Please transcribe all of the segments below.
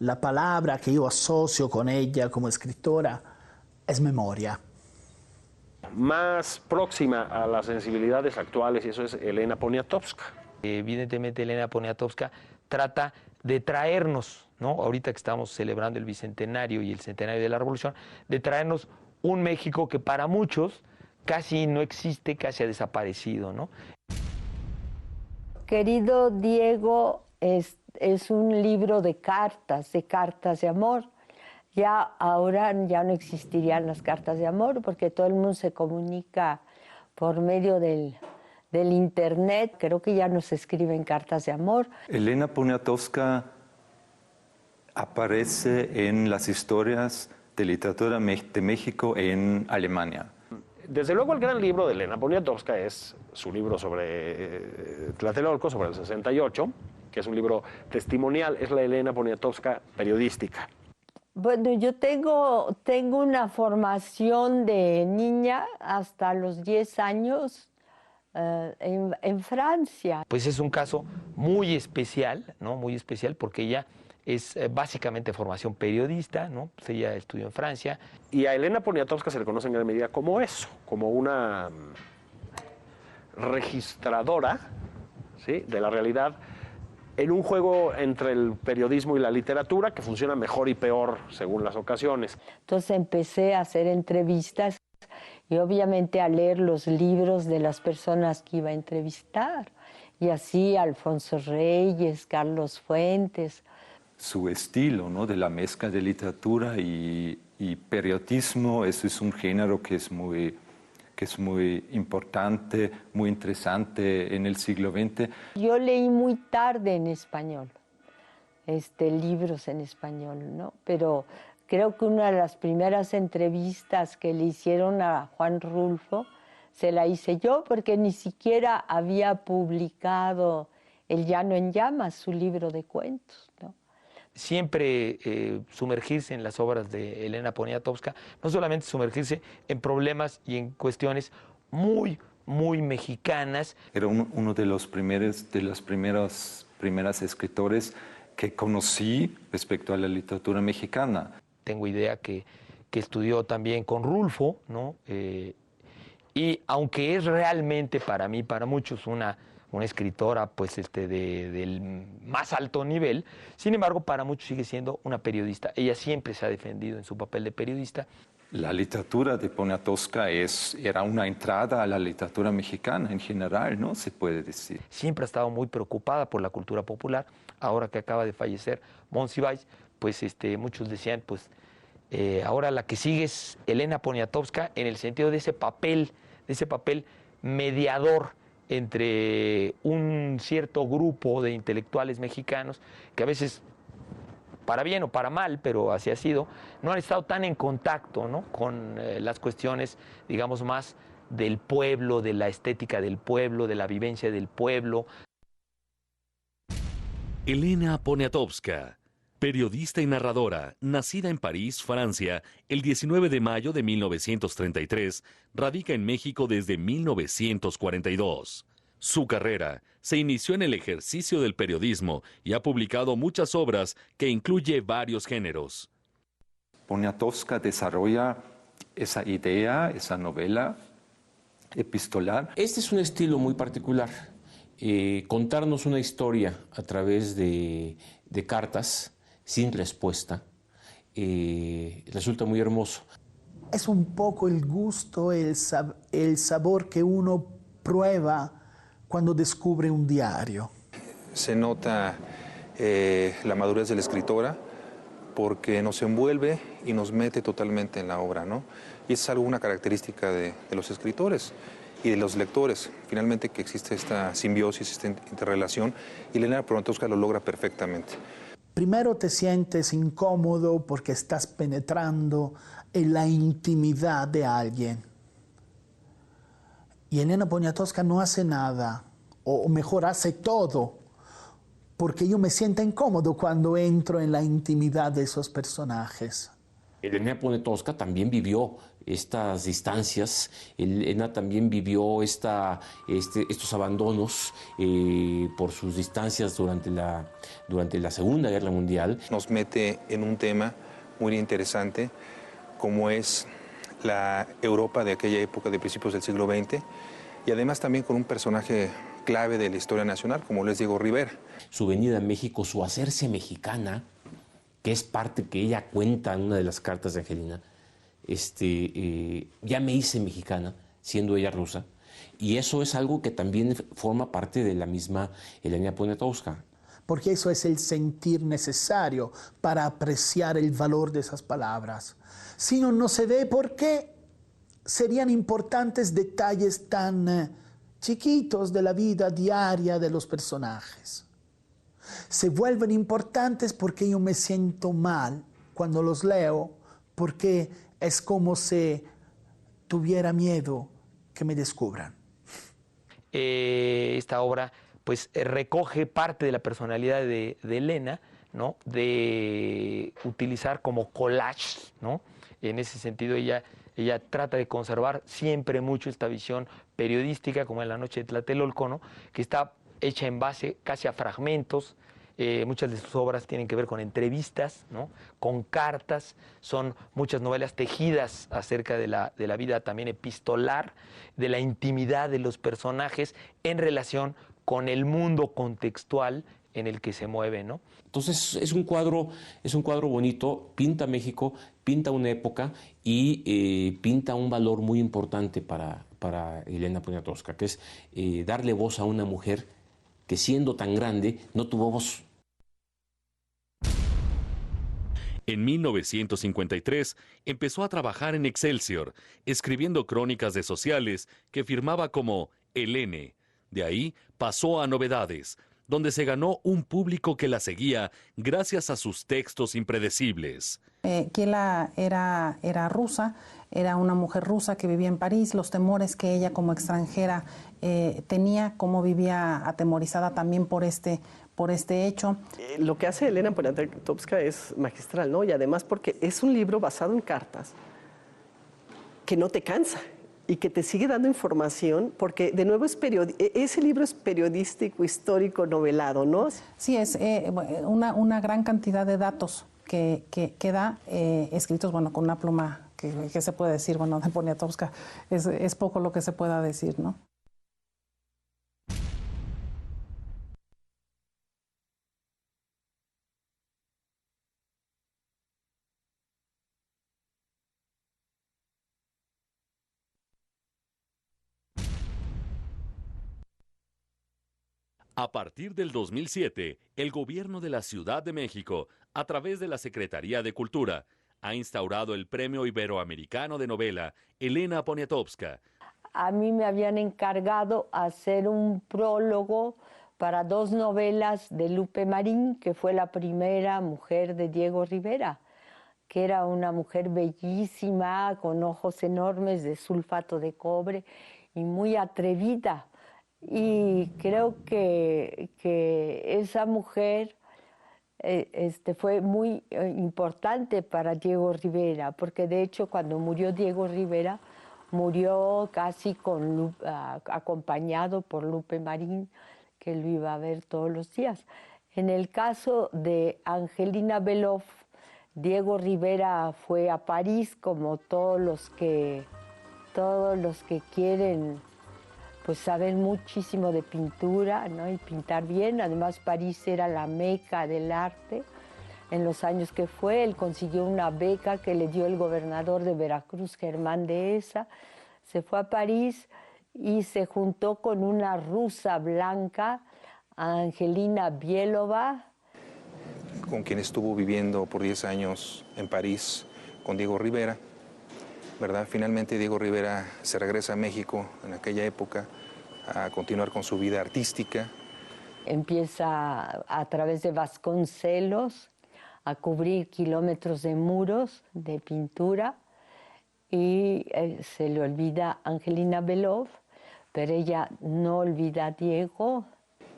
la palabra que yo asocio con ella como escritora es memoria. Más próxima a las sensibilidades actuales, y eso es Elena Poniatowska. Evidentemente Elena Poniatowska trata de traernos, ¿no? Ahorita que estamos celebrando el bicentenario y el centenario de la Revolución, de traernos un México que para muchos casi no existe, casi ha desaparecido, ¿no? Querido Diego, es un libro de cartas de amor. Ya ahora ya no existirían las cartas de amor porque todo el mundo se comunica por medio del internet. Creo que ya no se escriben cartas de amor. Elena Poniatowska aparece en las historias de literatura de México en Alemania. Desde luego el gran libro de Elena Poniatowska es su libro sobre Tlatelolco, sobre el 68, que es un libro testimonial, es la Elena Poniatowska periodística. Bueno, yo tengo una formación de niña hasta los 10 años en Francia. Pues es un caso muy especial, ¿no? Muy especial porque ella es básicamente formación periodista, ¿no? Pues ella estudió en Francia. Y a Elena Poniatowska se le conoce en gran medida como eso, como una registradora, ¿sí?, de la realidad, en un juego entre el periodismo y la literatura que funciona mejor y peor según las ocasiones. Entonces empecé a hacer entrevistas y obviamente a leer los libros de las personas que iba a entrevistar. Y así Alfonso Reyes, Carlos Fuentes. Su estilo, ¿no?, de la mezcla de literatura y periodismo, eso es un género que es muy importante, muy interesante en el siglo XX. Yo leí muy tarde en español, libros en español, ¿no? Pero creo que una de las primeras entrevistas que le hicieron a Juan Rulfo se la hice yo porque ni siquiera había publicado El Llano en Llamas, su libro de cuentos, ¿no? Siempre sumergirse en las obras de Elena Poniatowska, no solamente sumergirse en problemas y en cuestiones muy mexicanas. Era uno de los primeras escritores que conocí respecto a la literatura mexicana. Tengo idea que estudió también con Rulfo, ¿no? Y aunque es realmente para mí, para muchos, una escritora pues del más alto nivel, sin embargo para muchos sigue siendo una periodista. Ella siempre se ha defendido en su papel de periodista. La literatura de Poniatowska era una entrada a la literatura mexicana en general, ¿no? Se puede decir. Siempre ha estado muy preocupada por la cultura popular. Ahora que acaba de fallecer Monsiváis, pues muchos decían, pues ahora la que sigue es Elena Poniatowska en el sentido de ese papel mediador entre un cierto grupo de intelectuales mexicanos que a veces, para bien o para mal, pero así ha sido, no han estado tan en contacto, ¿no?, con las cuestiones, digamos, más del pueblo, de la estética del pueblo, de la vivencia del pueblo. Elena Poniatowska, periodista y narradora, nacida en París, Francia, el 19 de mayo de 1933, radica en México desde 1942. Su carrera se inició en el ejercicio del periodismo y ha publicado muchas obras que incluye varios géneros. Poniatowska desarrolla esa idea, esa novela epistolar. Este es un estilo muy particular. Contarnos una historia a través de cartas sin respuesta resulta muy hermoso. Es un poco el gusto, el sabor que uno prueba cuando descubre un diario. Se nota la madurez de la escritora porque nos envuelve y nos mete totalmente en la obra, ¿no? Y es una característica de los escritores y de los lectores, finalmente, que existe esta simbiosis, esta interrelación, y Elena Poniatowska lo logra perfectamente. Primero te sientes incómodo porque estás penetrando en la intimidad de alguien. Y Elena Poniatowska no hace nada, o mejor hace todo, porque yo me siento incómodo cuando entro en la intimidad de esos personajes. Elena Poniatowska también vivió estas distancias, Elena también vivió estos abandonos por sus distancias durante la Segunda Guerra Mundial. Nos mete en un tema muy interesante, como es la Europa de aquella época, de principios del siglo XX, y además también con un personaje clave de la historia nacional, como lo es Diego Rivera. Su venida a México, su hacerse mexicana, que es parte que ella cuenta en una de las cartas de Angelina, ya me hice mexicana, siendo ella rusa, y eso es algo que también forma parte de la misma Elena Poniatowska. Porque eso es el sentir necesario para apreciar el valor de esas palabras. Si no, no se ve por qué serían importantes detalles tan chiquitos de la vida diaria de los personajes. Se vuelven importantes porque yo me siento mal cuando los leo, porque es como si tuviera miedo que me descubran. Esta obra pues recoge parte de la personalidad de Elena, ¿no? De utilizar como collage, ¿no? En ese sentido ella trata de conservar siempre mucho esta visión periodística, como en La noche de Tlatelolco, ¿no? Que está hecha en base casi a fragmentos. Muchas de sus obras tienen que ver con entrevistas, ¿no? Con cartas, son muchas novelas tejidas acerca de la vida también epistolar, de la intimidad de los personajes en relación con el mundo contextual en el que se mueve, ¿no? Entonces es un cuadro bonito, pinta México, pinta una época y pinta un valor muy importante para Elena Poniatowska, que es darle voz a una mujer que siendo tan grande no tuvo voz. En 1953 empezó a trabajar en Excelsior, escribiendo crónicas de sociales que firmaba como El N. De ahí pasó a Novedades, donde se ganó un público que la seguía gracias a sus textos impredecibles. Kiela era rusa, era una mujer rusa que vivía en París, los temores que ella como extranjera tenía, cómo vivía atemorizada también por este hecho. Lo que hace Elena Poniatowska es magistral, ¿no? Y además porque es un libro basado en cartas que no te cansa y que te sigue dando información, porque de nuevo ese libro es periodístico, histórico, novelado, ¿no? Sí, es una gran cantidad de datos que da escritos, bueno, con una pluma que se puede decir, bueno, de Poniatowska, es poco lo que se pueda decir, ¿no? A partir del 2007, el gobierno de la Ciudad de México, a través de la Secretaría de Cultura, ha instaurado el Premio Iberoamericano de Novela Elena Poniatowska. A mí me habían encargado hacer un prólogo para 2 novelas de Lupe Marín, que fue la primera mujer de Diego Rivera, que era una mujer bellísima, con ojos enormes de sulfato de cobre y muy atrevida. Y creo que esa mujer fue muy importante para Diego Rivera, porque de hecho cuando murió Diego Rivera, murió casi acompañado por Lupe Marín, que lo iba a ver todos los días. En el caso de Angelina Belov, Diego Rivera fue a París, como todos los que quieren pues saber muchísimo de pintura, ¿no? Y pintar bien. Además, París era la meca del arte. En los años que fue, él consiguió una beca que le dio el gobernador de Veracruz, Germán Dehesa. Se fue a París y se juntó con una rusa blanca, Angelina Bielova, con quien estuvo viviendo por 10 años en París con Diego Rivera, ¿verdad? Finalmente Diego Rivera se regresa a México en aquella época a continuar con su vida artística. Empieza a través de Vasconcelos a cubrir kilómetros de muros de pintura y se le olvida Angelina Belov, pero ella no olvida a Diego.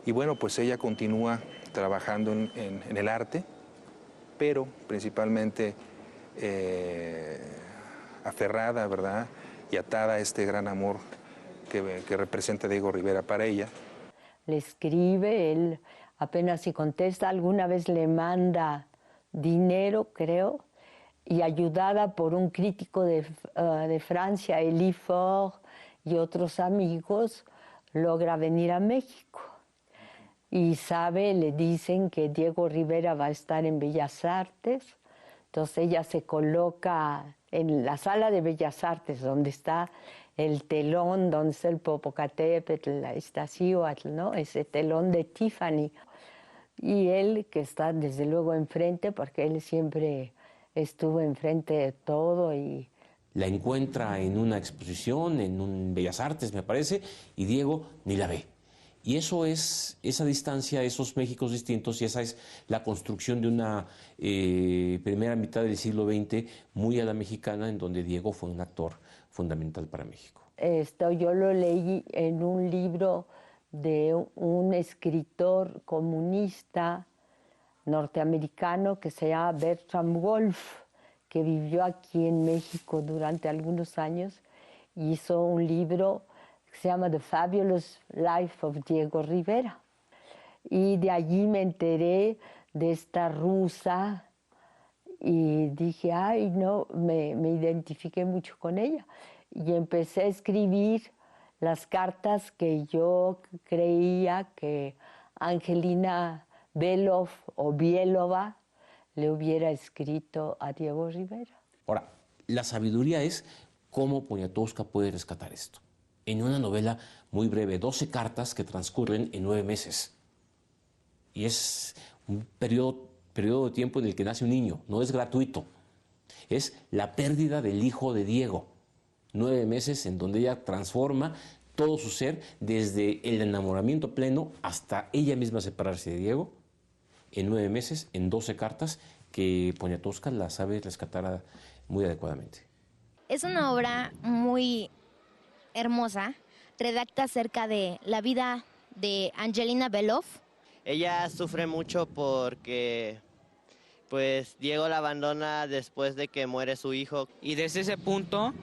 Y bueno, pues ella continúa trabajando en el arte, pero principalmente aferrada, ¿verdad? Y atada a este gran amor que representa Diego Rivera para ella. Le escribe, él apenas si contesta, alguna vez le manda dinero, creo, y ayudada por un crítico de Francia, Élie Faure, y otros amigos, logra venir a México. Y le dicen que Diego Rivera va a estar en Bellas Artes, entonces ella se coloca en la sala de Bellas Artes, donde está el telón, donde está el Popocatépetl, la Iztaccíhuatl, ¿no? Ese telón de Tiffany. Y él, que está desde luego enfrente, porque él siempre estuvo enfrente de todo. Y la encuentra en una exposición, en un Bellas Artes, me parece, y Diego ni la ve. Y eso es esa distancia, esos Méxicos distintos, y esa es la construcción de una primera mitad del siglo XX muy a la mexicana, en donde Diego fue un actor fundamental para México. Yo lo leí en un libro de un escritor comunista norteamericano que se llama Bertram Wolfe, que vivió aquí en México durante algunos años, y hizo un libro que se llama The Fabulous Life of Diego Rivera. Y de allí me enteré de esta rusa y dije, ay, no, me identifiqué mucho con ella. Y empecé a escribir las cartas que yo creía que Angelina Belov o Bielova le hubiera escrito a Diego Rivera. Ahora, la sabiduría es cómo Poniatowska puede rescatar esto. En una novela muy breve, 12 cartas que transcurren en 9 meses. Y es un periodo de tiempo en el que nace un niño, no es gratuito. Es la pérdida del hijo de Diego. 9 meses en donde ella transforma todo su ser, desde el enamoramiento pleno hasta ella misma separarse de Diego, en 9 meses, en 12 cartas, que Poniatowska la sabe rescatar muy adecuadamente. Es una obra muy hermosa, redacta acerca de la vida de Angelina Belov. Ella sufre mucho porque pues Diego la abandona después de que muere su hijo. Y desde ese punto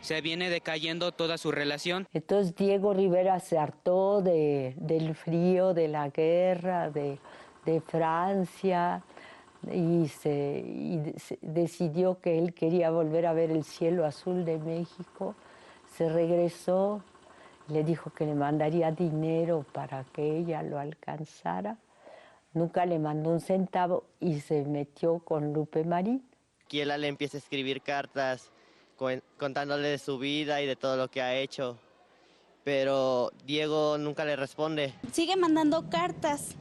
se viene decayendo toda su relación. Entonces Diego Rivera se hartó del frío, de la guerra, de Francia, y decidió que él quería volver a ver el cielo azul de México. Se regresó, le dijo que le mandaría dinero para que ella lo alcanzara. Nunca le mandó un centavo y se metió con Lupe Marín. Kiela le empieza a escribir cartas contándole de su vida y de todo lo que ha hecho, pero Diego nunca le responde. Sigue mandando cartas,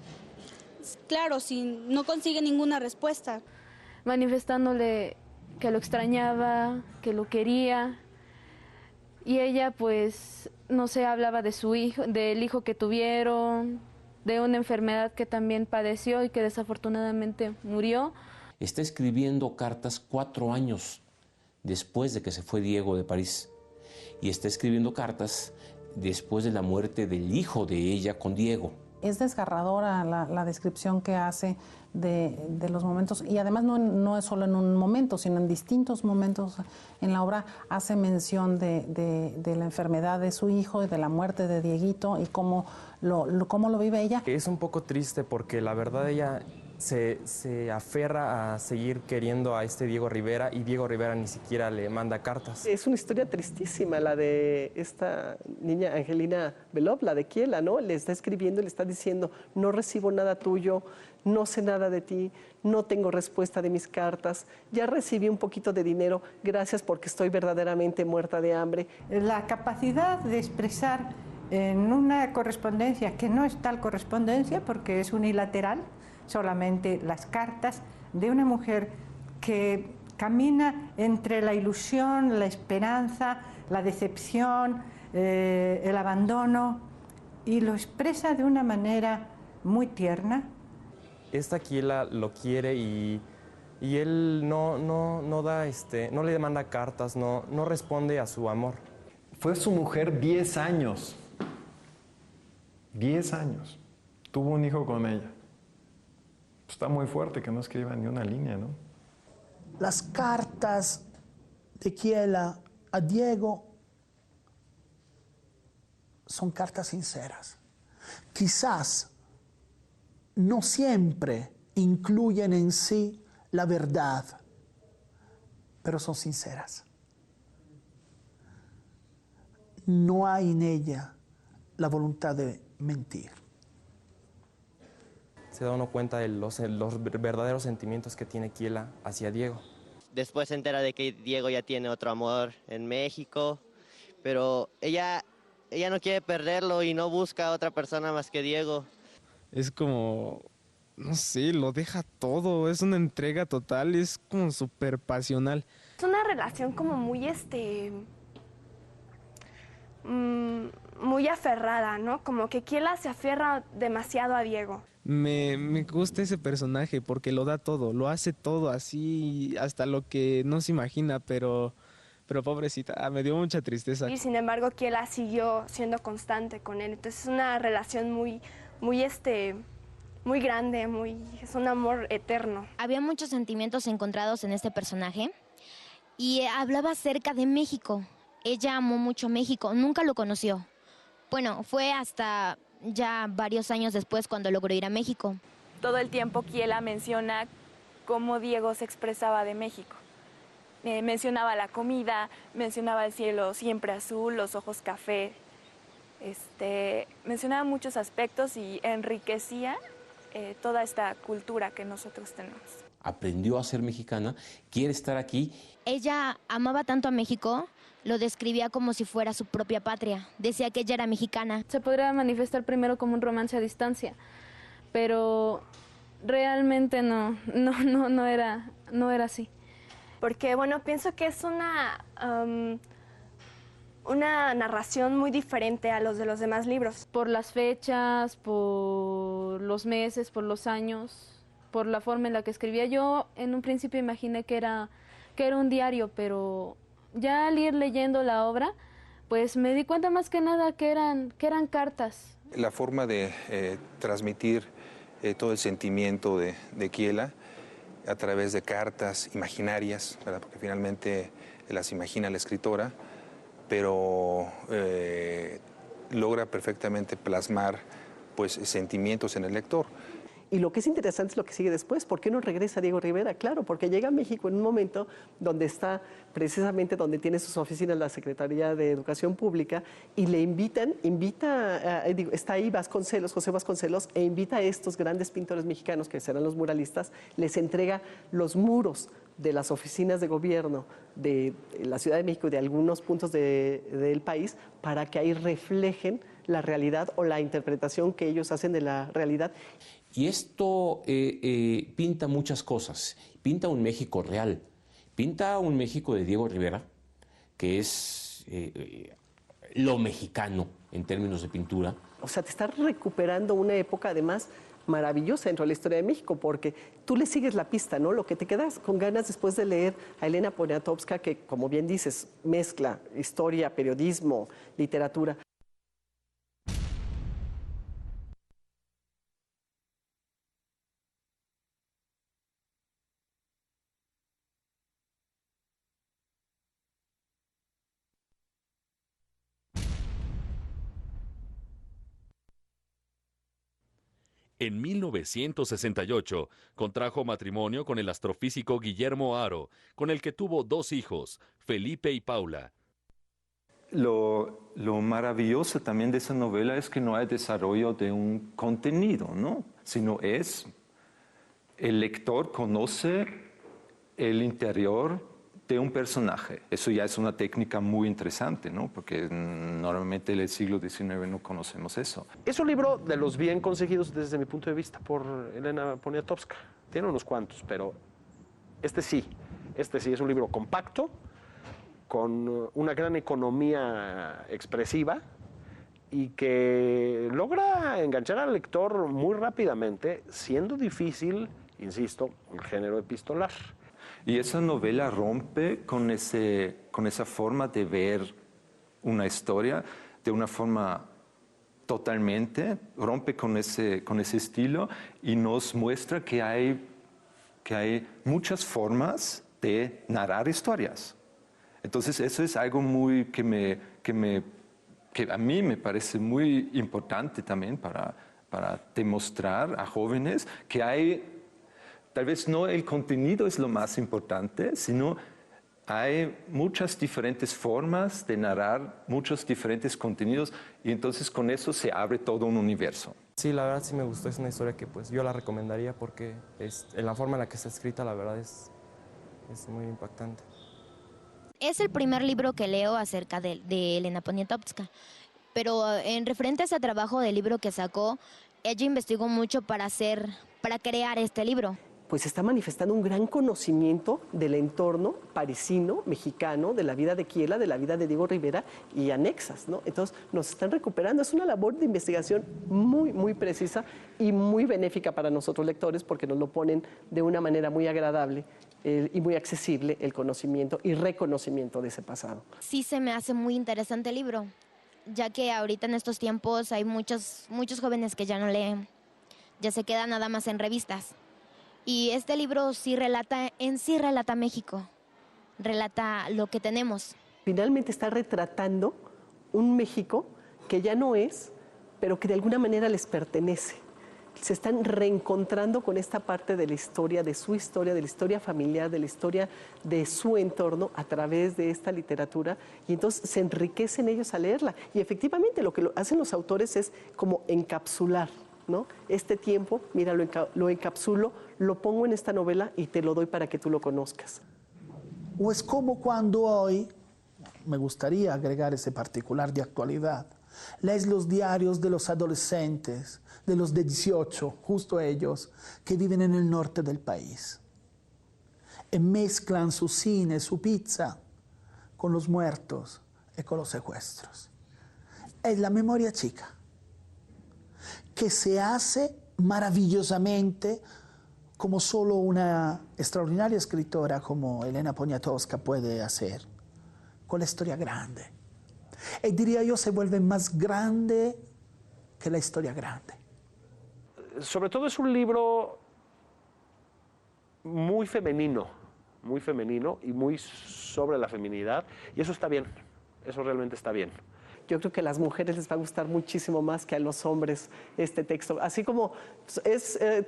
claro, si no consigue ninguna respuesta. Manifestándole que lo extrañaba, que lo quería, y ella pues, no sé, hablaba de su hijo, del hijo que tuvieron, de una enfermedad que también padeció y que desafortunadamente murió. Está escribiendo cartas 4 años después de que se fue Diego de París, y está escribiendo cartas después de la muerte del hijo de ella con Diego. Es desgarradora la descripción que hace de los momentos, y además no es solo en un momento, sino en distintos momentos en la obra. Hace mención de la enfermedad de su hijo y de la muerte de Dieguito y cómo lo vive ella. Es un poco triste porque la verdad ella se aferra a seguir queriendo a este Diego Rivera, y Diego Rivera ni siquiera le manda cartas. Es una historia tristísima la de esta niña Angelina Belov, la de Kiela, ¿no? Le está escribiendo y le está diciendo, no recibo nada tuyo, no sé nada de ti, no tengo respuesta de mis cartas, ya recibí un poquito de dinero, gracias porque estoy verdaderamente muerta de hambre. La capacidad de expresar en una correspondencia que no es tal correspondencia porque es unilateral, solamente las cartas de una mujer que camina entre la ilusión, la esperanza, la decepción, el abandono, y lo expresa de una manera muy tierna. Esta Kiela lo quiere y él no le manda cartas, no responde a su amor. Fue su mujer 10 años. 10 años. Tuvo un hijo con ella. Está muy fuerte que no escriba ni una línea, ¿no? las cartas de Kiela a Diego son cartas sinceras. Quizás no siempre incluyen en sí la verdad, pero son sinceras. No hay en ella la voluntad de mentir. Se da uno cuenta de los verdaderos sentimientos que tiene Kiela hacia Diego. Después se entera de que Diego ya tiene otro amor en México, pero ella no quiere perderlo y no busca a otra persona más que Diego. Es como, no sé, lo deja todo, es una entrega total, es como súper pasional. Es una relación como muy, muy aferrada, ¿no? Como que Kiela se aferra demasiado a Diego. Me gusta ese personaje porque lo da todo, lo hace todo así, hasta lo que no se imagina, pero pobrecita, me dio mucha tristeza. Y sin embargo, Kiela siguió siendo constante con él. Entonces es una relación muy grande, es un amor eterno. Había muchos sentimientos encontrados en este personaje y hablaba acerca de México. Ella amó mucho México, nunca lo conoció. Bueno, fue hasta ya varios años después cuando logró ir a México. Todo el tiempo Kiela menciona cómo Diego se expresaba de México. Mencionaba la comida, mencionaba el cielo siempre azul, los ojos café. Mencionaba muchos aspectos y enriquecía toda esta cultura que nosotros tenemos. Aprendió a ser mexicana, quiere estar aquí. Ella amaba tanto a México, lo describía como si fuera su propia patria. Decía que ella era mexicana. Se podría manifestar primero como un romance a distancia, pero realmente no era así. Porque, bueno, pienso que es una narración muy diferente a los de los demás libros. Por las fechas, por los meses, por los años, por la forma en la que escribía. Yo en un principio imaginé que era un diario, pero ya al ir leyendo la obra, pues me di cuenta más que nada que eran cartas. La forma de transmitir todo el sentimiento de Kiela a través de cartas imaginarias, ¿verdad? Porque finalmente las imagina la escritora, pero logra perfectamente plasmar pues, sentimientos en el lector. Y lo que es interesante es lo que sigue después. ¿Por qué no regresa Diego Rivera? Claro, porque llega a México en un momento donde está precisamente donde tiene sus oficinas la Secretaría de Educación Pública y le está ahí José Vasconcelos, e invita a estos grandes pintores mexicanos que serán los muralistas, les entrega los muros de las oficinas de gobierno de la Ciudad de México y de algunos puntos del país para que ahí reflejen la realidad o la interpretación que ellos hacen de la realidad. Y esto pinta muchas cosas. Pinta un México real. Pinta un México de Diego Rivera, que es lo mexicano en términos de pintura. O sea, te está recuperando una época además maravillosa dentro de la historia de México, porque tú le sigues la pista, ¿no? Lo que te quedas con ganas después de leer a Elena Poniatowska, que, como bien dices, mezcla historia, periodismo, literatura. En 1968 contrajo matrimonio con el astrofísico Guillermo Haro, con el que tuvo 2 hijos, Felipe y Paula. Lo maravilloso también de esa novela es que no hay desarrollo de un contenido, ¿no? Sino es el lector conoce el interior de un personaje. Eso ya es una técnica muy interesante, ¿no? Porque normalmente en el siglo XIX no conocemos eso. Es un libro de los bien conseguidos desde mi punto de vista por Elena Poniatowska. Tiene unos cuantos, pero este sí es un libro compacto, con una gran economía expresiva y que logra enganchar al lector muy rápidamente, siendo difícil, insisto, el género epistolar. Y esa novela rompe con esa forma de ver una historia de una forma totalmente, rompe con ese estilo y nos muestra que hay muchas formas de narrar historias. Entonces eso es algo muy que a mí me parece muy importante también para demostrar a jóvenes que hay, tal vez no el contenido es lo más importante, sino hay muchas diferentes formas de narrar, muchos diferentes contenidos, y entonces con eso se abre todo un universo. Sí, la verdad sí me gustó, es una historia que pues yo la recomendaría porque en la forma en la que está escrita la verdad es muy impactante. Es el primer libro que leo acerca de Elena Poniatowska, pero en referente a ese trabajo del libro que sacó, ella investigó mucho para crear este libro. Pues está manifestando un gran conocimiento del entorno parisino, mexicano, de la vida de Kiela, de la vida de Diego Rivera y anexas, ¿no? Entonces nos están recuperando. Es una labor de investigación muy, muy precisa y muy benéfica para nosotros lectores porque nos lo ponen de una manera muy agradable y muy accesible el conocimiento y reconocimiento de ese pasado. Sí se me hace muy interesante el libro, ya que ahorita en estos tiempos hay muchos jóvenes que ya no leen, ya se quedan nada más en revistas. Y este libro sí relata México, relata lo que tenemos. Finalmente está retratando un México que ya no es, pero que de alguna manera les pertenece. Se están reencontrando con esta parte de la historia, de su historia, de la historia familiar, de la historia de su entorno a través de esta literatura, y entonces se enriquecen ellos a leerla. Y efectivamente lo que hacen los autores es como encapsular, ¿no? Este tiempo, mira, lo encapsulo, lo pongo en esta novela y te lo doy para que tú lo conozcas. O es como cuando hoy, me gustaría agregar ese particular de actualidad, lees los diarios de los adolescentes, de los de 18, justo ellos, que viven en el norte del país. Y mezclan su cine, su pizza, con los muertos y con los secuestros. Es la memoria chica, que se hace maravillosamente como solo una extraordinaria escritora como Elena Poniatowska puede hacer, con la historia grande. Y diría yo, se vuelve más grande que la historia grande. Sobre todo es un libro muy femenino y muy sobre la feminidad, y eso está bien, eso realmente está bien. Yo creo que a las mujeres les va a gustar muchísimo más que a los hombres este texto. Así como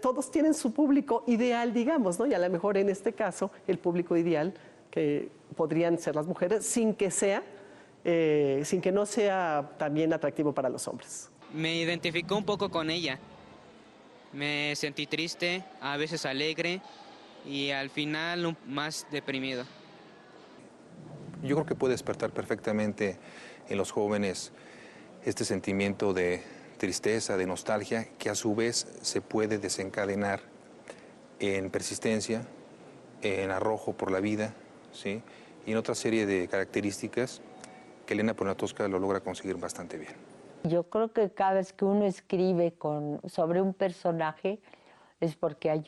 todos tienen su público ideal, digamos, ¿no? Y a lo mejor en este caso el público ideal que podrían ser las mujeres sin que no sea también atractivo para los hombres. Me identificó un poco con ella. Me sentí triste, a veces alegre y al final más deprimido. Yo creo que puede despertar perfectamente en los jóvenes este sentimiento de tristeza, de nostalgia, que a su vez se puede desencadenar en persistencia, en arrojo por la vida, ¿sí? Y en otra serie de características que Elena Poniatowska lo logra conseguir bastante bien. Yo creo que cada vez que uno escribe sobre un personaje es porque hay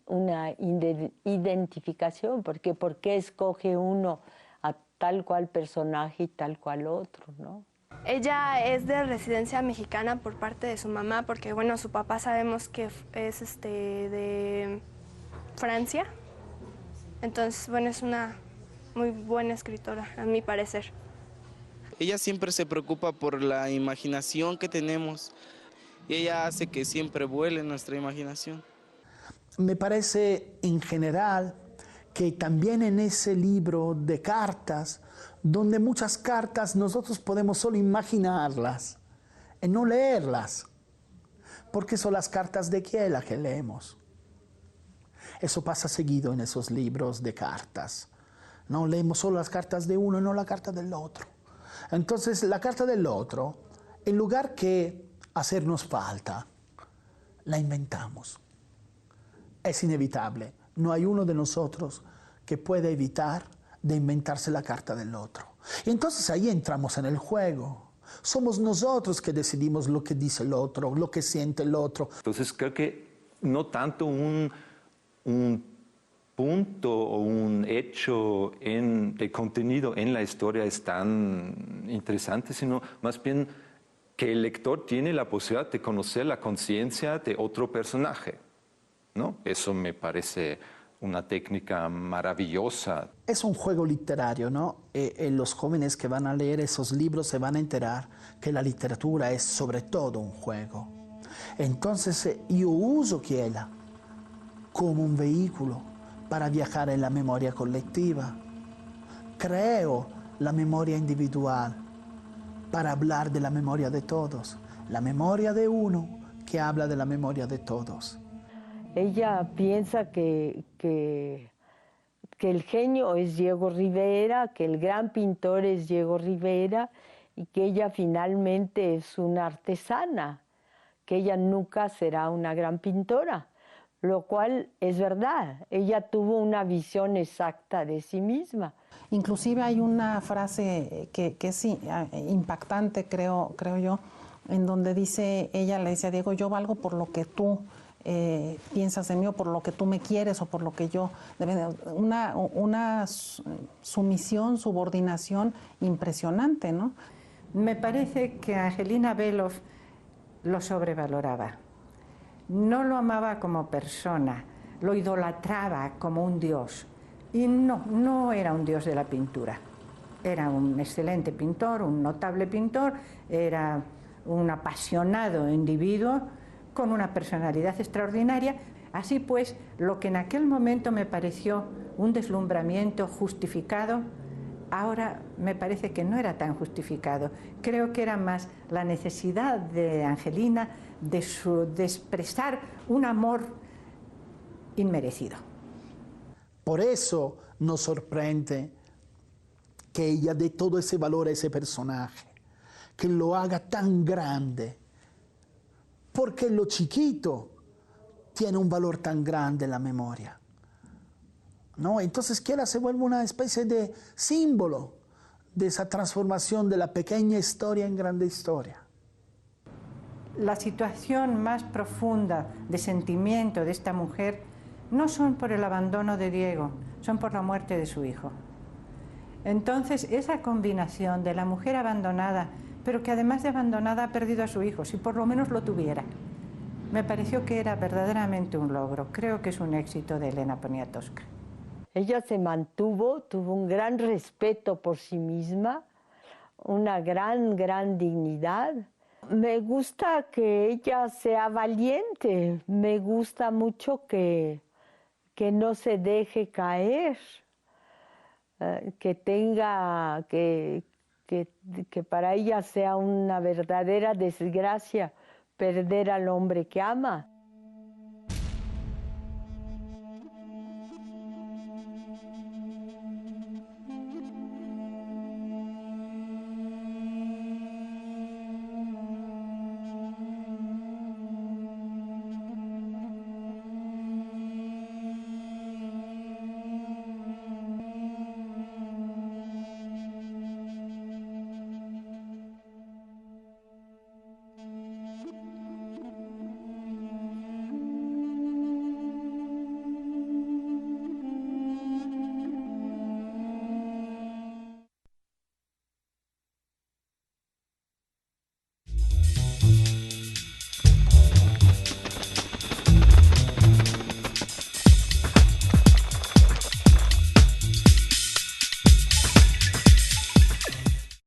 una identificación, porque ¿por qué escoge uno a tal cual personaje y tal cual otro, ¿no? Ella es de residencia mexicana por parte de su mamá, porque bueno, su papá sabemos que es de Francia. Entonces, bueno, es una muy buena escritora, a mi parecer. Ella siempre se preocupa por la imaginación que tenemos y ella hace que siempre vuele nuestra imaginación. Me parece en general que también en ese libro de cartas, donde muchas cartas nosotros podemos solo imaginarlas y no leerlas, porque son las cartas de Kiela que leemos. Eso pasa seguido en esos libros de cartas. No leemos solo las cartas de uno y no la carta del otro. Entonces la carta del otro, en lugar que hacernos falta, la inventamos. Es inevitable. No hay uno de nosotros que pueda evitar de inventarse la carta del otro. Y entonces ahí entramos en el juego. Somos nosotros que decidimos lo que dice el otro, lo que siente el otro. Entonces creo que no tanto un punto o un hecho de contenido en la historia es tan interesante, sino más bien que el lector tiene la posibilidad de conocer la conciencia de otro personaje, ¿no? Eso me parece una técnica maravillosa. Es un juego literario, ¿no? Los jóvenes que van a leer esos libros se van a enterar que la literatura es sobre todo un juego. Entonces yo uso Chiela como un vehículo para viajar en la memoria colectiva. Creo la memoria individual para hablar de la memoria de todos, la memoria de uno que habla de la memoria de todos. Ella piensa que el genio es Diego Rivera, que el gran pintor es Diego Rivera y que ella finalmente es una artesana, que ella nunca será una gran pintora, lo cual es verdad. Ella tuvo una visión exacta de sí misma. Inclusive hay una frase que es impactante, creo yo, en donde dice, ella le dice a Diego, yo valgo por lo que tú piensas de mí o por lo que tú me quieres o por lo que yo... Una sumisión, subordinación impresionante, ¿no? Me parece que Angelina Belov lo sobrevaloraba. No lo amaba como persona, lo idolatraba como un dios. Y no era un dios de la pintura. Era un excelente pintor, un notable pintor, era un apasionado individuo con una personalidad extraordinaria. Así pues, lo que en aquel momento me pareció un deslumbramiento justificado, ahora me parece que no era tan justificado. Creo que era más la necesidad de Angelina de expresar un amor inmerecido. Por eso nos sorprende que ella dé todo ese valor a ese personaje, que lo haga tan grande, porque lo chiquito tiene un valor tan grande en la memoria, ¿no? Entonces Chiela se vuelve una especie de símbolo de esa transformación de la pequeña historia en grande historia. La situación más profunda de sentimiento de esta mujer no son por el abandono de Diego, son por la muerte de su hijo. Entonces, esa combinación de la mujer abandonada, pero que además de abandonada ha perdido a su hijo, si por lo menos lo tuviera, me pareció que era verdaderamente un logro. Creo que es un éxito de Elena Poniatowska. Ella se mantuvo, tuvo un gran respeto por sí misma, una gran dignidad. Me gusta que ella sea valiente, me gusta mucho que no se deje caer, que tenga, que para ella sea una verdadera desgracia perder al hombre que ama.